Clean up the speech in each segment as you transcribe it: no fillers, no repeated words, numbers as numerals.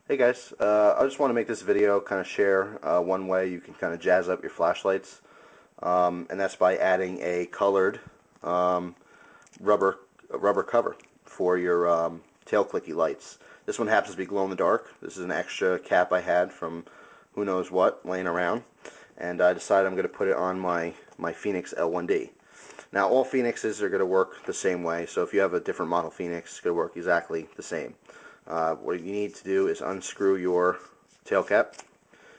Hey guys, I just want to make this video kind of share one way you can kind of jazz up your flashlights, and that's by adding a colored rubber cover for your tail clicky lights. This one happens to be glow in the dark. This is an extra cap I had from who knows what laying around, and I decided I'm going to put it on my Phoenix L1D. Now all Phoenixes are going to work the same way, so if you have a different model Phoenix, it's going to work exactly the same. What you need to do is unscrew your tail cap.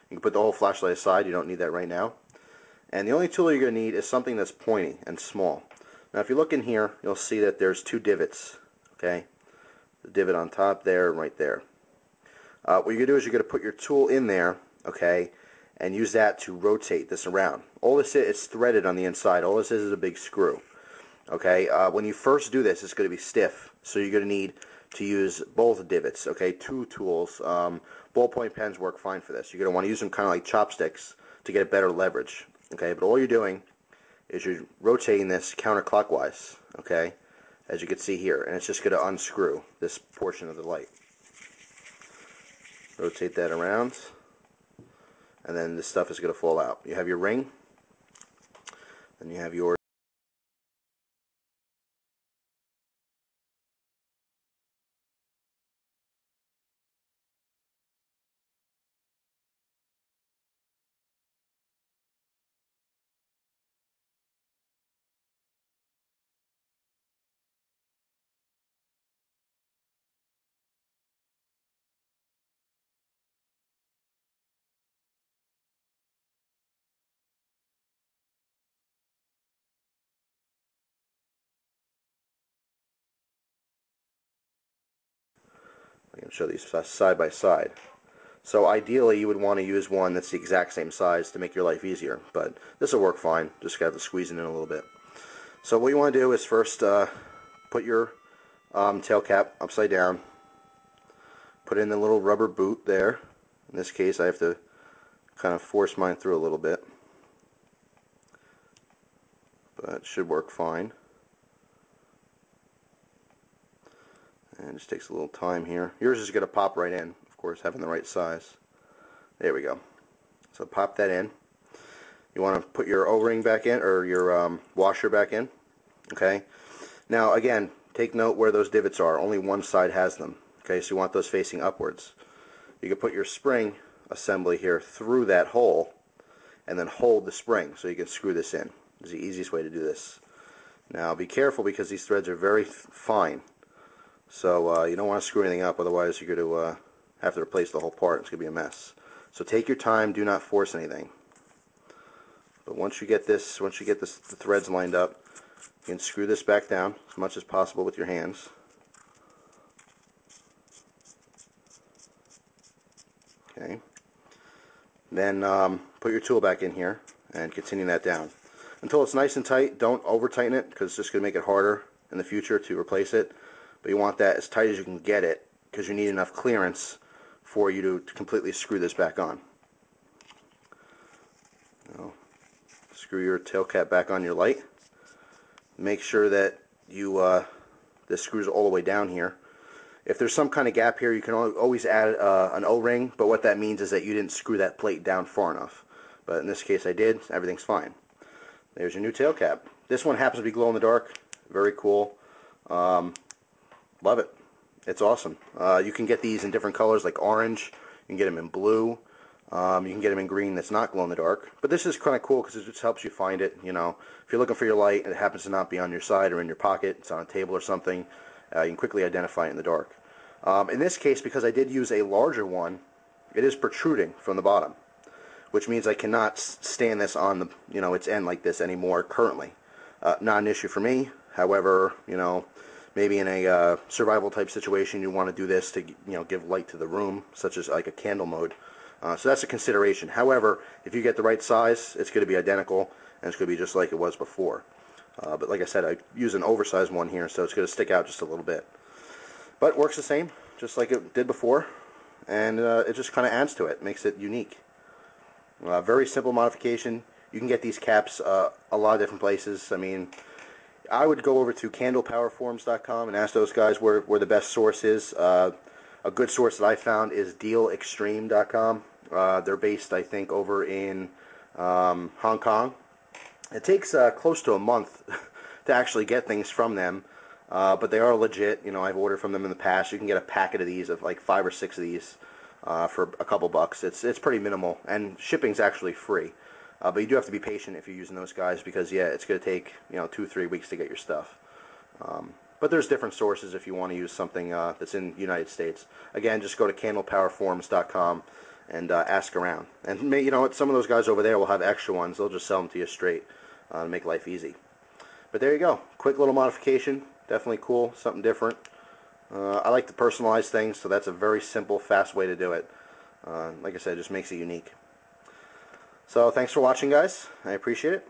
You can put the whole flashlight aside, you don't need that right now. And the only tool you're going to need is something that's pointy and small. Now if you look in here, you'll see that there's two divots, okay? The divot on top there and right there. What you're going to do is you're going to put your tool in there, okay, and use that to rotate this around. All this is threaded on the inside. All this is a big screw, okay? When you first do this, it's going to be stiff, so you're going to need to use both divots, okay? Two tools. Ballpoint pens work fine for this. You're going to want to use them kind of like chopsticks to get a better leverage, okay? But all you're doing is you're rotating this counterclockwise, okay, as you can see here, and it's just going to unscrew this portion of the light. Rotate that around, and then this stuff is going to fall out. You have your ring, and you have your I can show these side by side. So ideally you would want to use one that's the exact same size to make your life easier, but this will work fine. Just got to squeeze it in a little bit. So what you want to do is first put your tail cap upside down, put in the little rubber boot there. In this case I have to kind of force mine through a little bit, but it should work fine. And it just takes a little time here. Yours is going to pop right in, of course, having the right size. There we go. So pop that in. You want to put your O-ring back in, or your washer back in. Okay. Now again, take note where those divots are. Only one side has them. Okay, so you want those facing upwards. You can put your spring assembly here through that hole, and then hold the spring so you can screw this in. This is the easiest way to do this. Now be careful because these threads are very fine. So you don't want to screw anything up, otherwise you're going to have to replace the whole part. It's going to be a mess. So take your time, do not force anything. But once you get the threads lined up, you can screw this back down as much as possible with your hands. Okay. Then put your tool back in here and continue that down. Until it's nice and tight, don't over tighten it because it's just going to make it harder in the future to replace it. But you want that as tight as you can get it because you need enough clearance for you to completely screw this back on. Now, screw your tail cap back on your light. Make sure that this screws all the way down here. If there's some kind of gap here, you can always add an O-ring, but what that means is that you didn't screw that plate down far enough. But in this case I did. Everything's fine. There's your new tail cap. This one happens to be glow in the dark. Very cool. Love it. It's awesome. You can get these in different colors like orange. You can get them in blue. You can get them in green that's not glow in the dark. But this is kind of cool because it just helps you find it. You know, if you're looking for your light and it happens to not be on your side or in your pocket, it's on a table or something, you can quickly identify it in the dark. In this case, because I did use a larger one, it is protruding from the bottom, which means I cannot stand this on the, its end like this anymore currently. Not an issue for me. However, maybe in a survival type situation you want to do this to give light to the room, such as like a candle mode. So that's a consideration. However, if you get the right size, it's going to be identical and it's going to be just like it was before. But like I said, I use an oversized one here, so it's going to stick out just a little bit. But it works the same, just like it did before, and it just kind of adds to it, makes it unique. Very simple modification. You can get these caps a lot of different places. I mean, I would go over to candlepowerforums.com and ask those guys where the best source is. A good source that I found is dealextreme.com. They're based, I think, over in Hong Kong. It takes close to a month to actually get things from them, but they are legit. You know, I've ordered from them in the past. You can get a packet of these, of like 5 or 6 of these, for a couple bucks. It's pretty minimal, and shipping's actually free. But you do have to be patient if you're using those guys, because yeah, it's going to take 2-3 weeks to get your stuff. But there's different sources if you want to use something that's in the United States. Again, just go to candlepowerforums.com and ask around. And you know what, some of those guys over there will have extra ones. They'll just sell them to you straight to make life easy. But there you go. Quick little modification. Definitely cool. Something different. I like to personalize things, so that's a very simple, fast way to do it. Like I said, it just makes it unique. So thanks for watching, guys. I appreciate it.